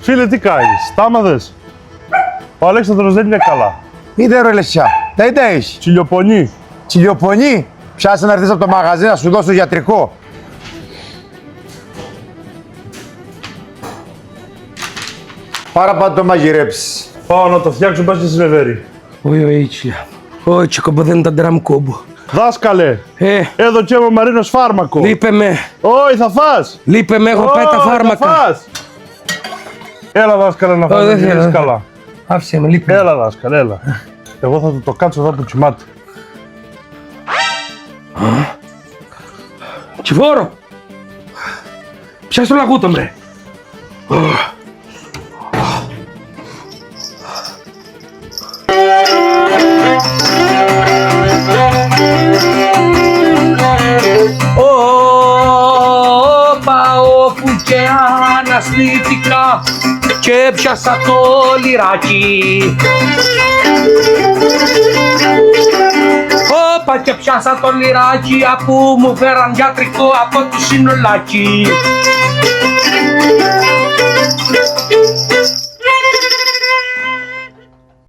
Φίλε, τι κάνεις, τα άμαθες? Ο Αλέξανδρος δεν είναι καλά. Είδε ρε Λεσιά, τι έχεις? Τσιλιοπονεί. Τσιλιοπονεί. Πιάσε να έρθεις από το μαγαζί να σου δώσω γιατρικό. Πάρα πάντα το μαγειρέψεις. Πάω να το φτιάξω, πας και συνεβέρει. Όχι, όχι, κομποδέν τα ντραμ κόμπο. Δάσκαλε, εδώ και ο Μαρίνος φάρμακο. Λείπε με, Όχι, θα φας. λείπε με, έχω πάει τα Όχι, φάρμακα. Θα φας. Έλα δάσκαλε να φας, δεν να γυρίσεις θέλω. καλά. Άφησε με, λείπε. Έλα δάσκαλε, έλα. Εγώ θα του το κάτσω εδώ που κοιμάται. Τσιφόρο! Πιάσ' το λαγούτο, μπρε. Πάω που και αναστήθηκα και έπιασα το λιράκι. Όπα και πιάσα το λιράκι που μου φέραν γιατρικό από το συνολάκι.